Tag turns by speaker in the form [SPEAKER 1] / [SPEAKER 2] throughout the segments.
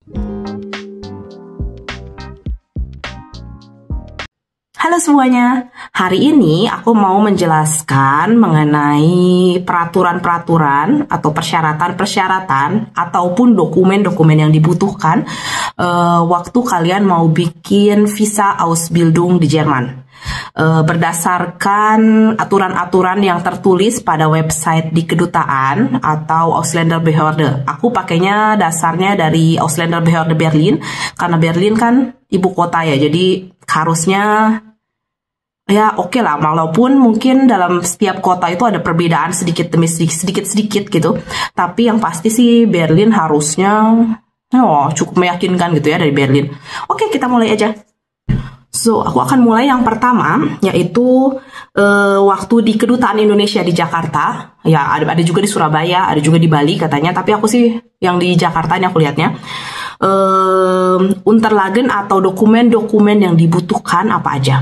[SPEAKER 1] Halo semuanya, hari ini aku mau menjelaskan mengenai peraturan-peraturan atau persyaratan-persyaratan ataupun dokumen-dokumen yang dibutuhkan waktu kalian mau bikin visa Ausbildung di Jerman. Berdasarkan aturan-aturan yang tertulis pada website di kedutaan atau Ausländerbehörde. Aku pakainya dasarnya dari Ausländerbehörde Berlin, karena Berlin kan ibu kota ya, jadi harusnya ya oke lah, walaupun mungkin dalam setiap kota itu ada perbedaan sedikit demi sedikit gitu. Tapi yang pasti sih Berlin harusnya cukup meyakinkan gitu ya dari Berlin. Oke, kita mulai aja. So, aku akan mulai yang pertama, yaitu waktu di kedutaan Indonesia di Jakarta. Ya, ada juga di Surabaya, ada juga di Bali katanya. Tapi aku sih yang di Jakarta ini aku lihatnya. Unterlagen atau dokumen-dokumen yang dibutuhkan apa aja.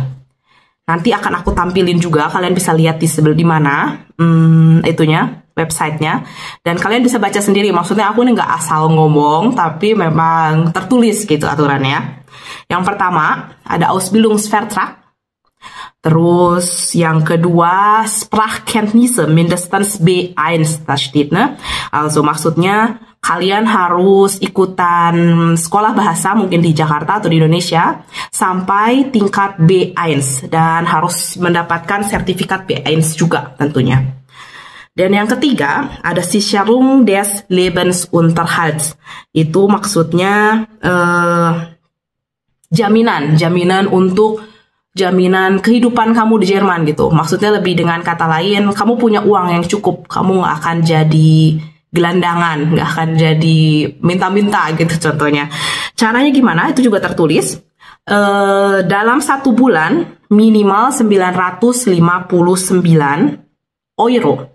[SPEAKER 1] Nanti akan aku tampilin juga, kalian bisa lihat di sebelah di mana itunya, websitenya, dan kalian bisa baca sendiri. Maksudnya aku ini nggak asal ngomong, tapi memang tertulis gitu aturannya. Yang pertama ada Ausbildungsvertrag. Terus yang kedua Sprachkenntnisse mindestens B1 das steht, ne? Also maksudnya kalian harus ikutan sekolah bahasa mungkin di Jakarta atau di Indonesia sampai tingkat B1 dan harus mendapatkan sertifikat B1 juga tentunya. Dan yang ketiga ada Sicherung des Lebensunterhalts. Itu maksudnya jaminan untuk jaminan kehidupan kamu di Jerman gitu. Maksudnya lebih dengan kata lain, kamu punya uang yang cukup, kamu nggak akan jadi gelandangan, nggak akan jadi minta-minta gitu contohnya. Caranya gimana? Itu juga tertulis. Dalam 1 bulan minimal 959 euro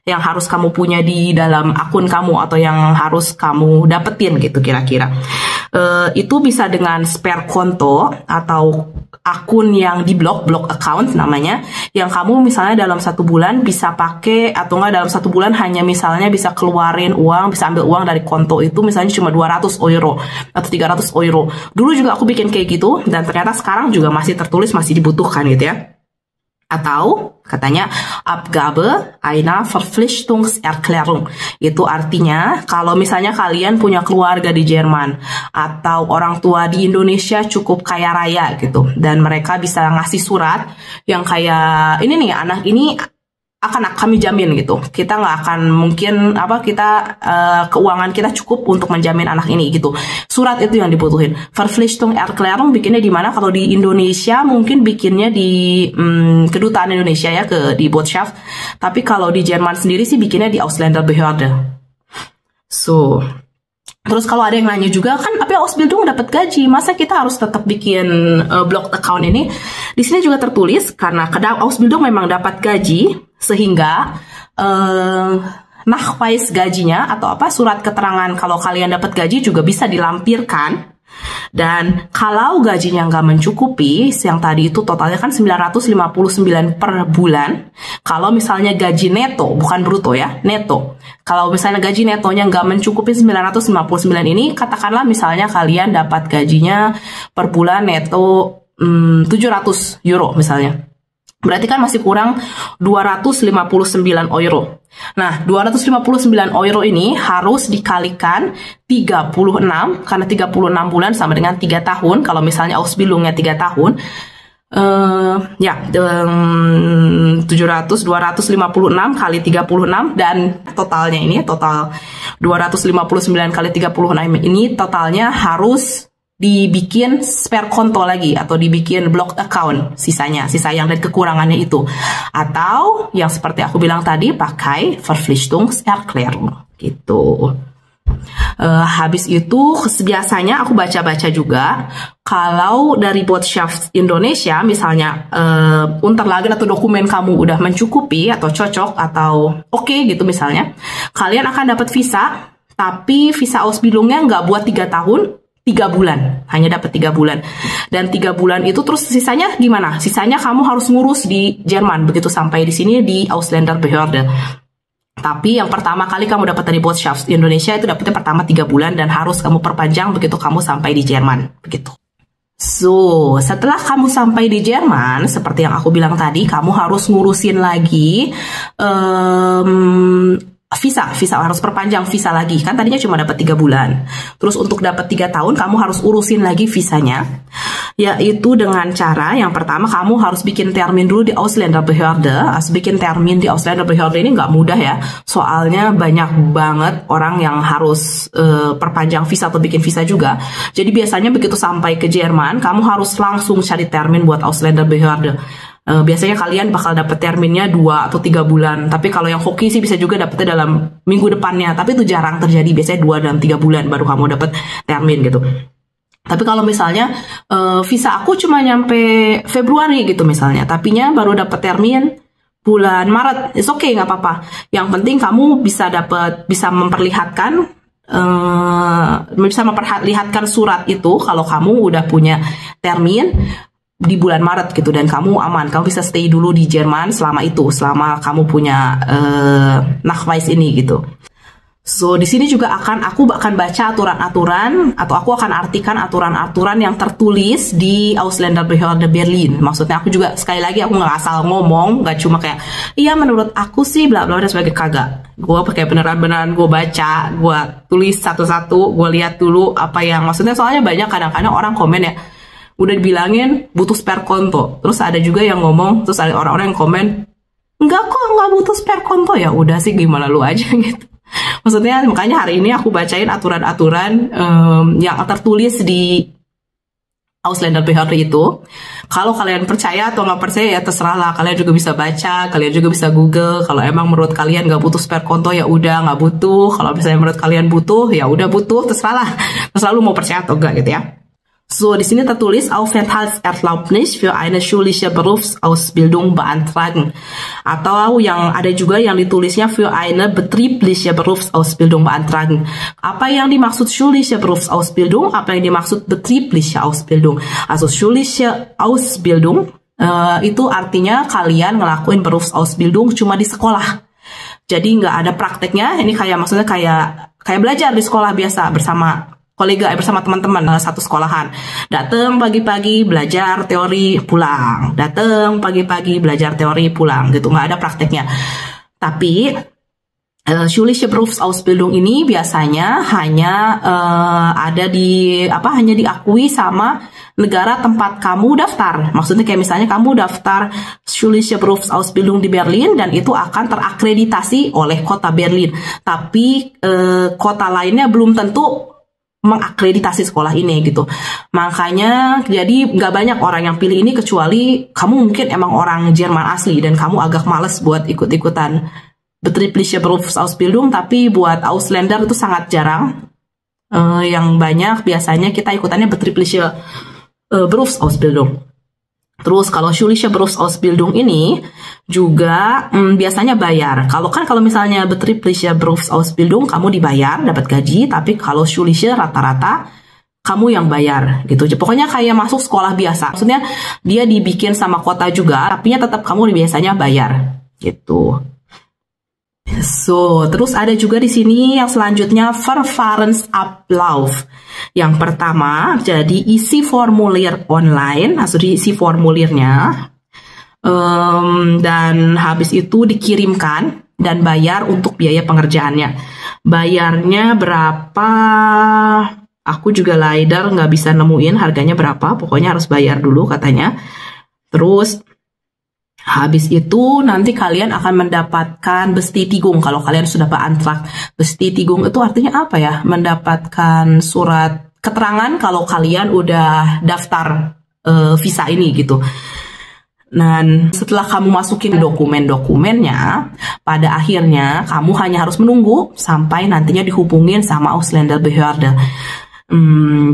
[SPEAKER 1] yang harus kamu punya di dalam akun kamu atau yang harus kamu dapetin gitu kira-kira. Itu bisa dengan spare konto atau akun yang diblok, block account namanya, yang kamu misalnya dalam 1 bulan bisa pakai, atau enggak dalam 1 bulan hanya misalnya bisa keluarin uang, bisa ambil uang dari konto itu misalnya cuma 200 euro atau 300 euro. Dulu juga aku bikin kayak gitu dan ternyata sekarang juga masih tertulis, masih dibutuhkan gitu ya. Atau katanya Abgabe einer Verpflichtungserklärung. Itu artinya kalau misalnya kalian punya keluarga di Jerman atau orang tua di Indonesia cukup kaya raya gitu, dan mereka bisa ngasih surat yang kayak ini nih, anak ini akan kami jamin gitu. Kita nggak akan mungkin keuangan kita cukup untuk menjamin anak ini gitu. Surat itu yang dibutuhin. Verpflichtungserklärung bikinnya di mana? Kalau di Indonesia mungkin bikinnya di kedutaan Indonesia ya, di Botschaft. Tapi kalau di Jerman sendiri sih bikinnya di Ausländerbehörde. So, terus kalau ada yang nanya juga kan, tapi Ausbildung dapat gaji, masa kita harus tetap bikin block account ini? Di sini juga tertulis karena Ausbildung memang dapat gaji, sehingga Nachweis gajinya atau surat keterangan kalau kalian dapat gaji juga bisa dilampirkan. Dan kalau gajinya nggak mencukupi, yang tadi itu totalnya kan 959 per bulan. Kalau misalnya gaji neto, bukan bruto ya, neto. Kalau misalnya gaji netonya nggak mencukupi 959 ini, katakanlah misalnya kalian dapat gajinya per bulan neto 700 euro misalnya. Berarti kan masih kurang 259 euro. Nah, 259 euro ini harus dikalikan 36, karena 36 bulan sama dengan 3 tahun. Kalau misalnya Ausbildungnya 3 tahun, 256 kali 36, dan totalnya ini, total 259 kali 36 ini totalnya harus dibikin spare konto lagi atau dibikin block account, sisa yang dari kekurangannya itu, atau yang seperti aku bilang tadi pakai Verpflichtungserklärung gitu. Habis itu biasanya aku baca-baca juga kalau dari Botschaft Indonesia misalnya Unterlagen atau dokumen kamu udah mencukupi atau cocok atau oke gitu misalnya, kalian akan dapat visa, tapi visa Ausbildungnya nggak buat 3 tahun, 3 bulan, hanya dapat 3 bulan. Dan 3 bulan itu terus sisanya gimana? Sisanya kamu harus ngurus di Jerman begitu sampai di sini di Ausländerbehörde. Tapi yang pertama kali kamu dapat dari Botschaft Indonesia itu dapatnya pertama 3 bulan dan harus kamu perpanjang begitu kamu sampai di Jerman, begitu. So, setelah kamu sampai di Jerman, seperti yang aku bilang tadi, kamu harus ngurusin lagi visa harus perpanjang visa lagi. Kan tadinya cuma dapat 3 bulan. Terus untuk dapat 3 tahun, kamu harus urusin lagi visanya. Yaitu dengan cara, yang pertama kamu harus bikin termin dulu di Ausländerbehörde. Bikin termin di Ausländerbehörde ini nggak mudah ya. Soalnya banyak banget orang yang harus perpanjang visa atau bikin visa juga. Jadi biasanya begitu sampai ke Jerman, kamu harus langsung cari termin buat Ausländerbehörde. Biasanya kalian bakal dapet terminnya 2 atau 3 bulan. Tapi kalau yang hoki sih bisa juga dapetnya dalam minggu depannya. Tapi itu jarang terjadi. Biasanya 2 dan 3 bulan baru kamu dapet termin gitu. Tapi kalau misalnya visa aku cuma nyampe Februari gitu misalnya. Tapinya baru dapet termin bulan Maret. It's okay, nggak apa-apa. Yang penting kamu bisa memperlihatkan surat itu kalau kamu udah punya termin di bulan Maret gitu dan kamu aman, kamu bisa stay dulu di Jerman selama kamu punya Nachweis ini gitu. So di sini juga aku akan baca aturan-aturan atau aku akan artikan aturan-aturan yang tertulis di Ausländerbehörde Berlin. Maksudnya aku juga sekali lagi aku nggak asal ngomong, nggak cuma kayak iya menurut aku sih bla bla dan sebagai kagak. Gue pakai beneran gue baca, gue tulis satu-satu, gue lihat dulu apa yang maksudnya, soalnya banyak kadang-kadang orang komen ya udah dibilangin butuh spare konto, terus ada juga yang ngomong, terus ada orang-orang yang komen enggak kok, nggak butuh spare konto. Ya udah sih, gimana lu aja gitu. Maksudnya makanya hari ini aku bacain aturan-aturan yang tertulis di Ausländerbehörde itu. Kalau kalian percaya atau nggak percaya ya terserah lah, kalian juga bisa baca, kalian juga bisa google. Kalau emang menurut kalian nggak butuh spare konto ya udah nggak butuh. Kalau misalnya menurut kalian butuh ya udah butuh, terserah lah, terserah lu mau percaya atau enggak gitu ya. So, di sini tertulis Aufenthaltserlaubnis für eine schulische Berufsausbildung beantragen. Atau yang ada juga yang ditulisnya für eine betriebliche Berufsausbildung beantragen. Apa yang dimaksud schulische Berufsausbildung? Apa yang dimaksud betriebliche Ausbildung? Also schulische Ausbildung itu artinya kalian ngelakuin Berufsausbildung cuma di sekolah. Jadi nggak ada prakteknya. Ini maksudnya kayak belajar di sekolah biasa bersama kolega, bersama teman-teman satu sekolahan. Datang pagi-pagi belajar teori pulang. Datang pagi-pagi belajar teori pulang gitu, nggak ada prakteknya. Tapi schulische Berufsausbildung ini biasanya hanya hanya diakui sama negara tempat kamu daftar. Maksudnya kayak misalnya kamu daftar schulische Berufsausbildung di Berlin dan itu akan terakreditasi oleh kota Berlin. Tapi kota lainnya belum tentu mengakreditasi sekolah ini gitu. Makanya jadi nggak banyak orang yang pilih ini kecuali kamu mungkin emang orang Jerman asli dan kamu agak males buat ikut-ikutan betriebliche Berufsausbildung. Tapi buat Ausländer itu sangat jarang. Yang banyak biasanya kita ikutannya betriebliche Berufsausbildung. Terus kalau schulische Berufsausbildung ini juga biasanya bayar. Kalau misalnya betriebliche Berufsausbildung kamu dibayar, dapat gaji, tapi kalau schulische rata-rata kamu yang bayar gitu. Pokoknya kayak masuk sekolah biasa. Maksudnya dia dibikin sama kota juga, tapi tetap kamu biasanya bayar gitu. So, terus ada juga di sini yang selanjutnya Verfahrensablauf. Yang pertama, jadi isi formulir online, atau diisi formulirnya, dan habis itu dikirimkan dan bayar untuk biaya pengerjaannya. Bayarnya berapa? Aku juga leider nggak bisa nemuin harganya berapa, pokoknya harus bayar dulu katanya. Terus habis itu nanti kalian akan mendapatkan Bestätigung kalau kalian sudah beantrag. Bestätigung itu artinya apa ya? Mendapatkan surat keterangan kalau kalian udah daftar visa ini gitu. Dan setelah kamu masukin dokumen-dokumennya, pada akhirnya kamu hanya harus menunggu sampai nantinya dihubungin sama Ausländerbehörde.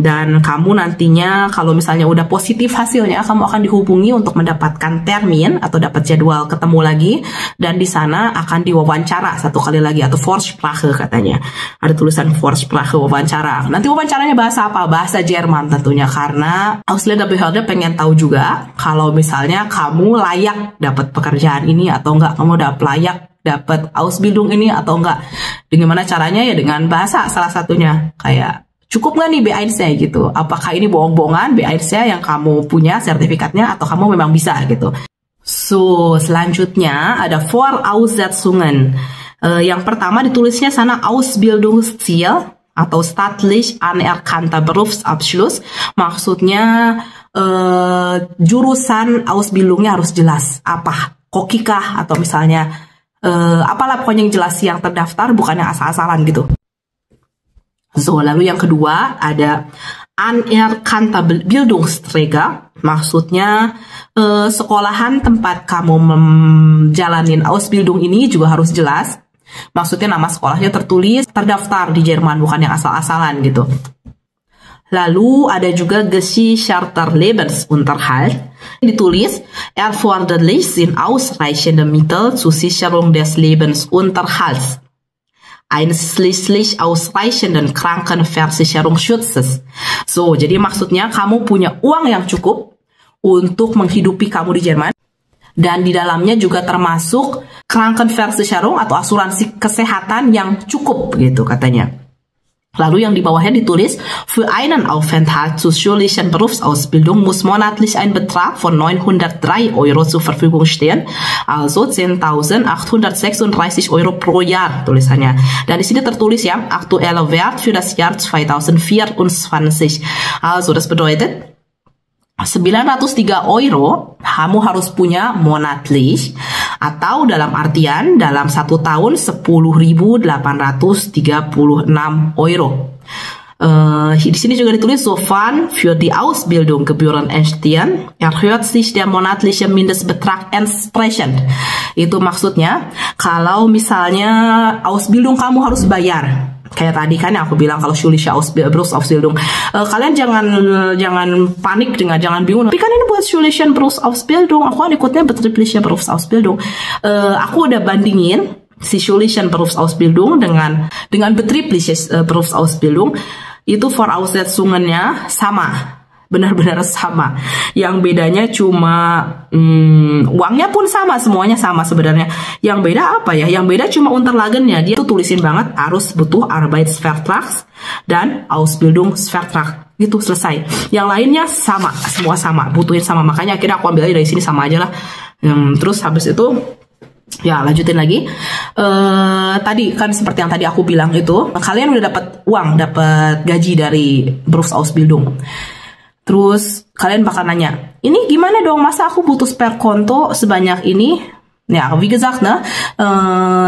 [SPEAKER 1] Dan kamu nantinya kalau misalnya udah positif hasilnya, kamu akan dihubungi untuk mendapatkan termin atau dapat jadwal ketemu lagi, dan di sana akan diwawancara satu kali lagi atau Vorsprache katanya. Ada tulisan Vorsprache, wawancara. Nanti wawancaranya bahasa apa? Bahasa Jerman tentunya, karena Ausländerbehörde pengen tahu juga kalau misalnya kamu layak dapat pekerjaan ini atau enggak, kamu udah layak dapat Ausbildung ini atau enggak. Gimana caranya ya dengan bahasa salah satunya. Kayak cukup nggak nih B1 gitu? Apakah ini bohong-bohongan B1 yang kamu punya sertifikatnya atau kamu memang bisa gitu. So, selanjutnya ada Voraussetzungen. Yang pertama ditulisnya sana Ausbildungsziel atau staatlich anerkannter Berufsabschluss. Maksudnya jurusan Ausbildungnya harus jelas. Apa? Kokikah atau misalnya apalah pokoknya yang jelas yang terdaftar, bukan yang asal-asalan gitu. So, lalu yang kedua ada anerkannter Bildungsträger, maksudnya sekolahan tempat kamu menjalanin Ausbildung ini juga harus jelas. Maksudnya nama sekolahnya tertulis, terdaftar di Jerman, bukan yang asal-asalan gitu. Lalu ada juga Gesicherter Lebensunterhalt, ditulis erforderlich sind ausreichende Mittel zur Sicherung des Lebensunterhalts, einschließlich ausreichenden Krankenversicherungsschutzes. So, jadi maksudnya kamu punya uang yang cukup untuk menghidupi kamu di Jerman, dan di dalamnya juga termasuk Krankenversicherung atau asuransi kesehatan yang cukup gitu katanya. Lalu yang di bawahnya ditulis, für einen Aufenthalt zur schulischen Berufsausbildung muss monatlich ein Betrag von 903 Euro zur Verfügung stehen, also 10.836 Euro pro Jahr tulisannya. Dan di sini tertulis ya, aktueller Wert für das Jahr 2024. Also das bedeutet 903 Euro kamu harus punya monatlich, atau dalam artian dalam 1 tahun 10.836 Euro. Di sini juga ditulis, sofern für die Ausbildung Gebühren entstehen, erhöht sich der monatliche Mindestbetrag entsprechend. Itu maksudnya kalau misalnya Ausbildung kamu harus bayar. Kayak tadi kan yang aku bilang kalau schulische Berufsausbildung, kalian jangan panik dengan, jangan bingung. Tapi kan ini buat schulische Berufsausbildung, aku kan ikutnya betriebliche Berufsausbildung. Aku udah bandingin si schulische Berufsausbildung dengan betriebliche Berufsausbildung, itu Voraussetzungennya sama. Benar-benar sama. Yang bedanya cuma uangnya pun sama, semuanya sama sebenarnya. Yang beda apa ya? Yang beda cuma Unterlagennya. Dia tuh tulisin banget harus butuh Arbeitsvertrag dan Ausbildungsvertrag. Gitu, selesai. Yang lainnya sama, semua sama, butuhin sama. Makanya akhirnya aku ambil aja dari sini sama aja lah. Terus habis itu ya lanjutin lagi. Tadi kan seperti yang tadi aku bilang itu, kalian udah dapat uang, dapat gaji dari Berufsausbildung. Terus kalian bakal nanya, ini gimana dong, masa aku butuh spare konto sebanyak ini? Ya, wie gesagt,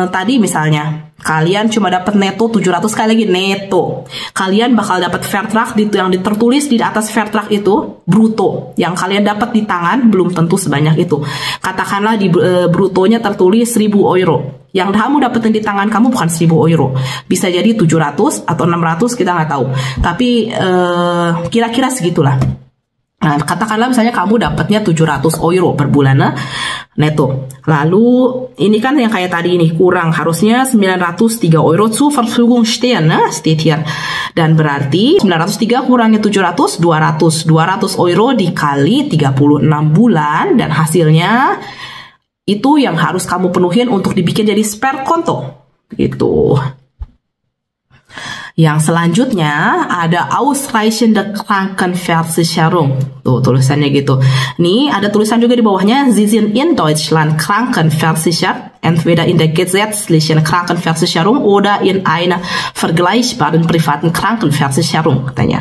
[SPEAKER 1] tadi misalnya kalian cuma dapat neto 700, sekali lagi neto. Kalian bakal dapat Vertrag yang tertulis di atas Vertrag itu bruto. Yang kalian dapat di tangan belum tentu sebanyak itu. Katakanlah di brutonya tertulis 1.000 euro. Yang kamu dapetin di tangan kamu bukan 1.000 euro. Bisa jadi 700 atau 600, kita nggak tahu. Tapi kira-kira segitulah. Nah, katakanlah misalnya kamu dapatnya 700 euro per bulan neto. Lalu ini kan yang kayak tadi ini kurang, harusnya 903 euro zur Verfügung stehen, steht hier. Dan berarti 903 kurangi 700, 200 euro dikali 36 bulan, dan hasilnya itu yang harus kamu penuhin untuk dibikin jadi spare konto. Gitu. Yang selanjutnya ada Ausreichende Krankenversicherung. Tuh tulisannya gitu. Nih ada tulisan juga di bawahnya, Sie sind in Deutschland krankenversichert, entweder in der gesetzlichen Krankenversicherung oder in einer vergleichbaren privaten Krankenversicherung, katanya.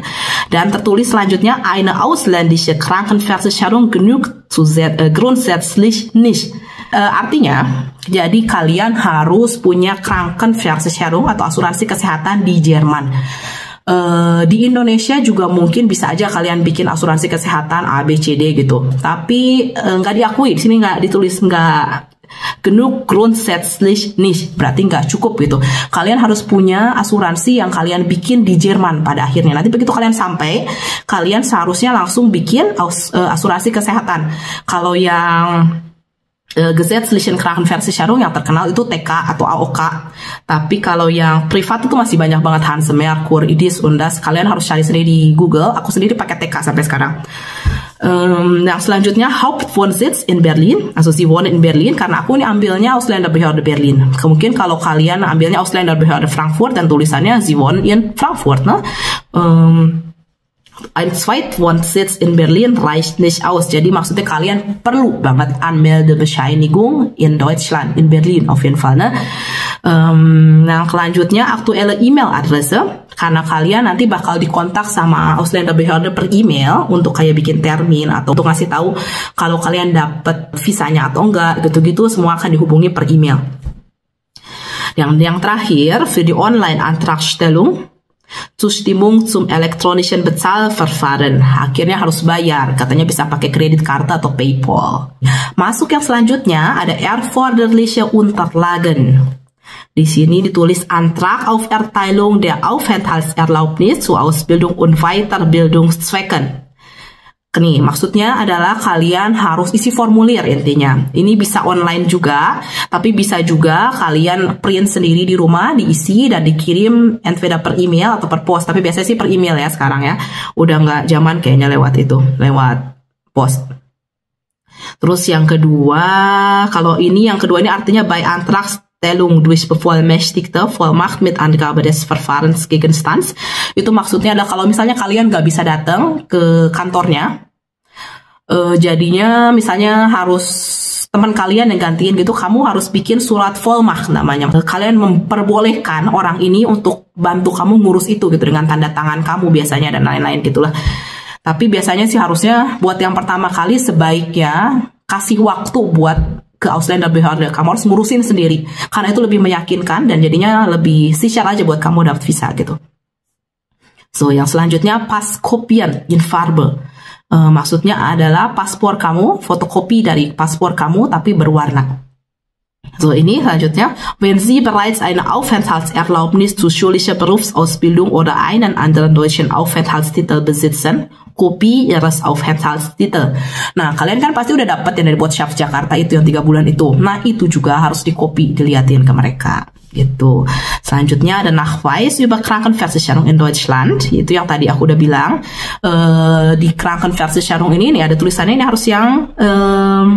[SPEAKER 1] Dan tertulis selanjutnya, eine ausländische Krankenversicherung genügt grundsätzlich nicht. Artinya, jadi kalian harus punya Krankenversicherung atau asuransi kesehatan di Jerman. Di Indonesia juga mungkin bisa aja kalian bikin asuransi kesehatan A, B, C, D gitu. Tapi nggak diakui, di sini nggak ditulis, nggak genug grundsätzlich nicht, berarti nggak cukup gitu. Kalian harus punya asuransi yang kalian bikin di Jerman pada akhirnya. Nanti begitu kalian sampai, kalian seharusnya langsung bikin asuransi kesehatan. Kalau yang Gesetzlichen Krankenversicherung yang terkenal itu TK atau AOK. Tapi kalau yang privat itu masih banyak banget, Hanse, Merkur, Idis, Undas. Kalian harus cari sendiri di Google. Aku sendiri pakai TK sampai sekarang. Yang selanjutnya Hauptwohnsitz in Berlin, also Sie wohnen in Berlin, karena aku ini ambilnya Ausländerbehörde Berlin. Mungkin kalau kalian ambilnya Ausländerbehörde Frankfurt dan tulisannya Sie wohnen in Frankfurt, ne? Ein Zweitwohnsitz in Berlin reicht nicht aus. Jadi maksudnya kalian perlu banget Anmeldebescheinigung in Deutschland, in Berlin auf jeden Fall, ne? Yang selanjutnya aktuelle E-Mail-Adresse, karena kalian nanti bakal dikontak sama Ausländerbehörde per email untuk kayak bikin termin atau untuk ngasih tahu kalau kalian dapet visanya atau enggak, gitu-gitu semua akan dihubungi per email. Yang terakhir, für die Online-Antragstellung, Zustimmung zum elektronischen Bezahlverfahren. Akhirnya harus bayar, katanya bisa pakai kreditkarte atau PayPal. Masuk yang selanjutnya ada erforderliche Unterlagen. Di sini ditulis Antrag auf Erteilung der Aufenthaltserlaubnis zur Ausbildung und Weiterbildungszwecken. Nih, maksudnya adalah kalian harus isi formulir intinya. Ini bisa online juga, tapi bisa juga kalian print sendiri di rumah, diisi dan dikirim entweder per email atau per pos. Tapi biasanya sih per email ya sekarang ya. Udah nggak zaman kayaknya lewat itu, lewat pos. Terus yang kedua, kalau ini yang kedua ini artinya by Antragstellung durch Bevollmächtigte, Vollmacht mit Angabe des Verfahrensgegenstands. Itu maksudnya adalah kalau misalnya kalian nggak bisa datang ke kantornya, jadinya misalnya harus teman kalian yang gantiin gitu, kamu harus bikin surat Vollmacht namanya. Kalian memperbolehkan orang ini untuk bantu kamu ngurus itu gitu dengan tanda tangan kamu biasanya dan lain-lain gitulah. Tapi biasanya sih harusnya buat yang pertama kali sebaiknya kasih waktu buat ke Ausländerbehörde, kamu harus ngurusin sendiri karena itu lebih meyakinkan dan jadinya lebih sicher aja buat kamu dapat visa gitu. So, yang selanjutnya Passkopien in Farbe. Maksudnya adalah paspor kamu, fotokopi dari paspor kamu tapi berwarna. So, ini selanjutnya, wenn Sie bereits eine Aufenthaltserlaubnis zu schulischer Berufsausbildung oder einen anderen deutschen Aufenthaltstitel besitzen, Kopie Ihres Aufenthaltstitel. Nah, kalian kan pasti udah dapat yang dari Botschaft Jakarta itu yang 3 bulan itu. Nah, itu juga harus dikopi, diliatin ke mereka. Gitu. Selanjutnya ada Nachweis über Krankenversicherung in Deutschland. Itu yang tadi aku udah bilang. Di Krankenversicherung ini ada tulisannya ini harus yang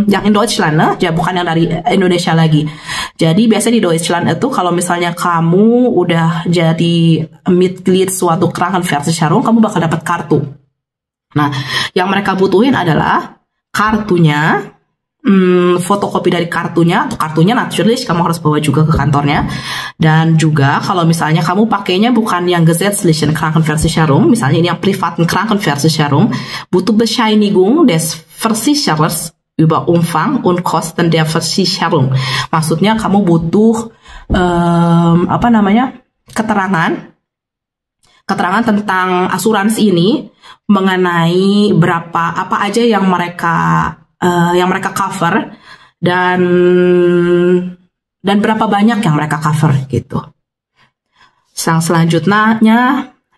[SPEAKER 1] in Deutschland, nah, bukan yang dari Indonesia lagi. Jadi biasanya di Deutschland itu kalau misalnya kamu udah jadi Mitglied suatu Krankenversicherung, kamu bakal dapat kartu. Nah, yang mereka butuhin adalah kartunya, fotokopi dari kartunya, atau kartunya natürlich kamu harus bawa juga ke kantornya. Dan juga kalau misalnya kamu pakainya bukan yang gesetzlichen Krankenversicherung, misalnya ini yang privaten Krankenversicherung, butuh Bescheinigung des Versicherers über Umfang und Kosten der Versicherung. Maksudnya kamu butuh keterangan tentang asuransi ini mengenai apa aja yang mereka cover dan berapa banyak yang mereka cover gitu. Yang selanjutnya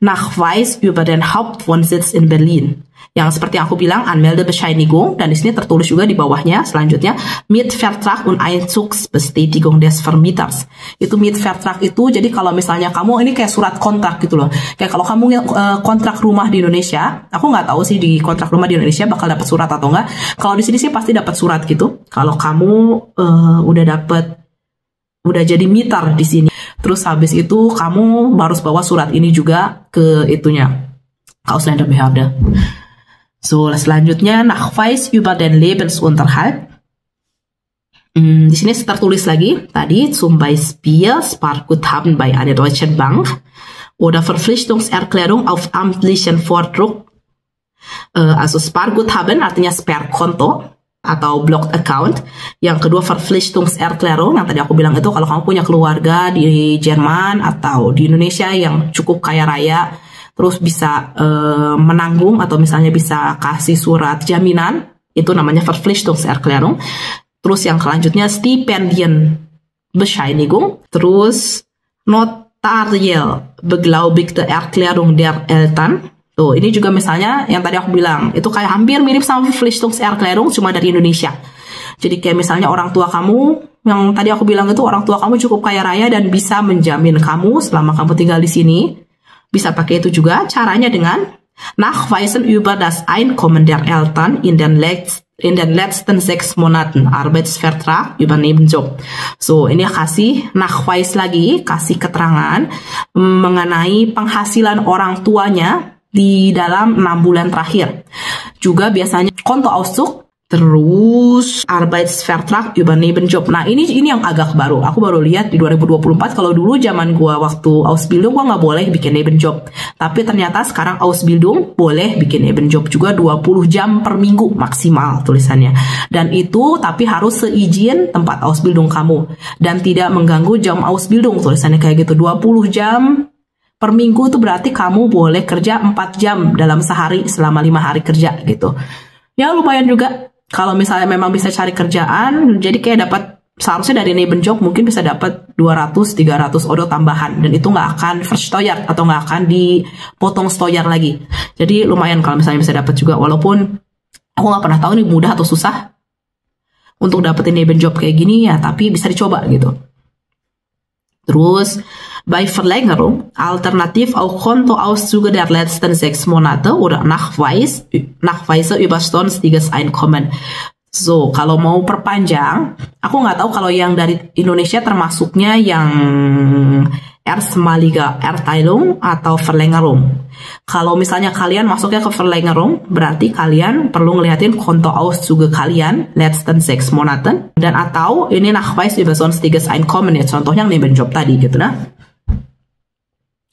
[SPEAKER 1] Nachweis über den Hauptwohnsitz in Berlin. Yang seperti yang aku bilang Anmeldebescheinigung, dan di sini tertulis juga di bawahnya selanjutnya Mietvertrag und Einzugsbestätigung des Vermieters. Itu Mietvertrag itu jadi kalau misalnya kamu ini kayak surat kontrak gitu loh. Kayak kalau kamu kontrak rumah di Indonesia, aku nggak tahu sih di kontrak rumah di Indonesia bakal dapat surat atau enggak. Kalau di sini sih pasti dapat surat gitu. Kalau kamu udah jadi mieter di sini. Terus habis itu kamu harus bawa surat ini juga ke itunya, ke Ausländerbehörde. So, selanjutnya Nachweis über den Lebensunterhalt. Di sini tertulis lagi tadi zum Beispiel Sparguthaben bei einer deutschen Bank oder Verpflichtungserklärung auf amtlichen Vordruck. Also Sparguthaben artinya Sparkonto atau blocked account. Yang kedua Verpflichtungserklärung, yang tadi aku bilang itu kalau kamu punya keluarga di Jerman atau di Indonesia yang cukup kaya raya, terus bisa menanggung atau misalnya bisa kasih surat jaminan, itu namanya Verpflichtungserklärung. Terus yang selanjutnya Stipendienbescheinigung, terus notariell beglaubigte Erklärung der Eltern. Tuh, ini juga misalnya yang tadi aku bilang, itu kayak hampir mirip sama Verpflichtungserklärung cuma dari Indonesia. Jadi kayak misalnya orang tua kamu, yang tadi aku bilang itu orang tua kamu cukup kaya raya dan bisa menjamin kamu selama kamu tinggal di sini. Bisa pakai itu juga, caranya dengan Nachweisen über das Einkommen der Eltern in den letzten 6 Monaten Arbeitsvertrag über Nebenjob. So, ini kasih nachweis lagi, kasih keterangan mengenai penghasilan orang tuanya di dalam 6 bulan terakhir. Juga biasanya Kontoauszug, terus Arbeitsvertrag über Nebenjob. Nah, ini yang agak baru. Aku baru lihat di 2024. Kalau dulu zaman gua waktu Ausbildung gua nggak boleh bikin Nebenjob. Tapi ternyata sekarang Ausbildung boleh bikin Nebenjob juga 20 jam per minggu maksimal tulisannya. Dan itu tapi harus seizin tempat Ausbildung kamu dan tidak mengganggu jam Ausbildung, tulisannya kayak gitu. 20 jam per minggu itu berarti kamu boleh kerja 4 jam dalam sehari selama 5 hari kerja gitu. Ya lumayan juga. Kalau misalnya memang bisa cari kerjaan, jadi kayak dapat seharusnya dari Nebenjob mungkin bisa dapat 200-300 euro tambahan, dan itu nggak akan versteuert atau nggak akan dipotong steuer lagi. Jadi lumayan kalau misalnya bisa dapat juga, walaupun aku nggak pernah tahu ini mudah atau susah untuk dapetin Nebenjob kayak gini ya, tapi bisa dicoba gitu. Terus bei Verlängerung alternativ auch Kontoauszüge der letzten 6 Monate oder Nachweise über sonstiges Einkommen. So, kalau mau perpanjang, aku nggak tahu kalau yang dari Indonesia termasuknya yang erstmalige Erteilung atau Verlängerung. Kalau misalnya kalian masuknya ke Verlängerung, berarti kalian perlu ngeliatin Kontoauszüge kalian letzten 6 Monaten, dan atau ini Nachweis über sonstiges Einkommen ya, contohnya yang Nebenjob tadi gitu nah.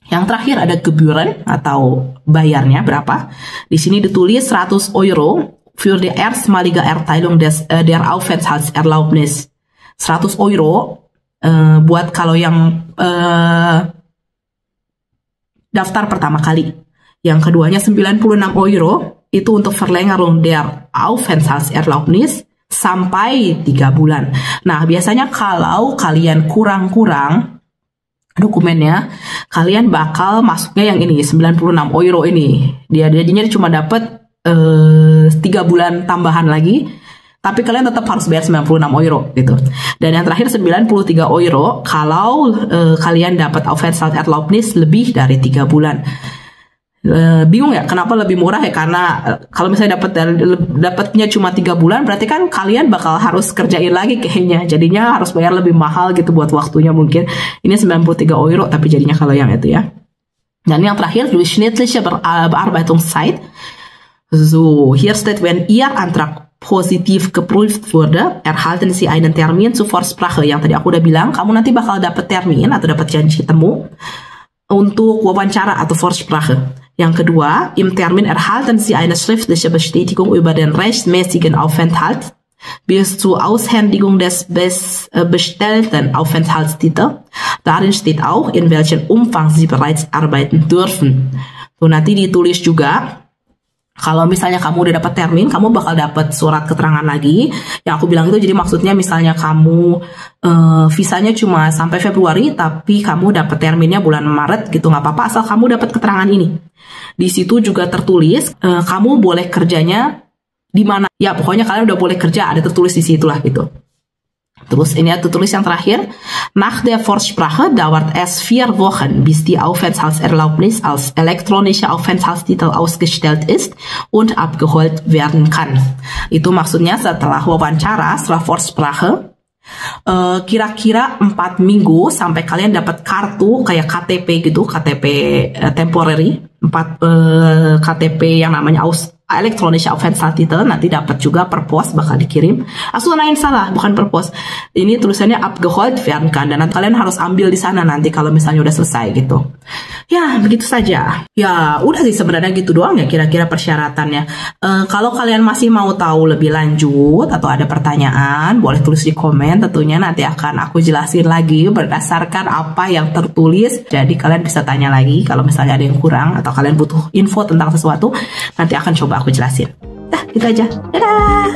[SPEAKER 1] Yang terakhir ada Gebühren atau bayarnya berapa. Di sini ditulis 100 Euro für die erstmalige Erteilung der Aufenthaltserlaubnis. 100 Euro buat kalau yang daftar pertama kali. Yang keduanya 96 Euro itu untuk Verlängerung der Aufenthaltserlaubnis sampai 3 bulan. Nah, biasanya kalau kalian kurang-kurang dokumennya, kalian bakal masuknya yang ini 96 euro ini. Dia jadinya cuma dapat 3 bulan tambahan lagi, tapi kalian tetap harus bayar 96 euro gitu. Dan yang terakhir 93 euro kalau kalian dapat Aufenthaltserlaubnis lebih dari 3 bulan. Bingung ya kenapa lebih murah ya, karena kalau misalnya dapatnya cuma 3 bulan berarti kan kalian bakal harus kerjain lagi kayaknya, jadinya harus bayar lebih mahal gitu buat waktunya. Mungkin ini 93 euro tapi jadinya kalau yang itu ya. Dan yang terakhir durchschnittliche Bearbeitungszeit. So, hier steht, wenn Ihr Antrag positiv geprüft wurde, erhalten Sie einen Termin zur Vorsprache. Yang tadi aku udah bilang, kamu nanti bakal dapat termin atau dapat janji temu untuk wawancara atau Vorsprache. Yang kedua, im Termin erhalten Sie eine schriftliche Bestätigung über den rechtmäßigen Aufenthalt bis zur Aushändigung des bestellten Aufenthaltstitels. Darin steht auch, in welchem Umfang Sie bereits arbeiten dürfen. So, nanti ditulis juga, kalau misalnya kamu udah dapat termin, kamu bakal dapat surat keterangan lagi. Yang aku bilang itu jadi maksudnya misalnya kamu visanya cuma sampai Februari, tapi kamu dapat terminnya bulan Maret gitu, nggak apa-apa asal kamu dapat keterangan ini. Di situ juga tertulis kamu boleh kerjanya di mana. Ya pokoknya kalian udah boleh kerja, ada tertulis di situ lah gitu. Terus ini ada tertulis yang terakhir, nach der Vorsprache dauert es 4 Wochen, bis die Aufenthaltserlaubnis als elektronischer Aufenthaltstitel ausgestellt ist und abgeholt werden kann. Itu maksudnya setelah wawancara, setelah Vorsprache, kira-kira 4 minggu sampai kalian dapat kartu kayak KTP gitu, KTP temporary, KTP yang namanya elektronische Aufenthaltstitel, nanti dapat juga per pos, bakal dikirim. Lain salah, bukan per pos. Ini tulisannya abgeholt werden kann, dan kalian harus ambil di sana nanti kalau misalnya udah selesai gitu. Ya, begitu saja. Ya, udah sih sebenarnya gitu doang ya kira-kira persyaratannya. Kalau kalian masih mau tahu lebih lanjut atau ada pertanyaan, boleh tulis di komen. Tentunya nanti akan aku jelasin lagi berdasarkan apa yang tertulis. Jadi kalian bisa tanya lagi kalau misalnya ada yang kurang atau kalian butuh info tentang sesuatu, nanti akan coba aku jelasin. Dah, gitu aja. Dadah!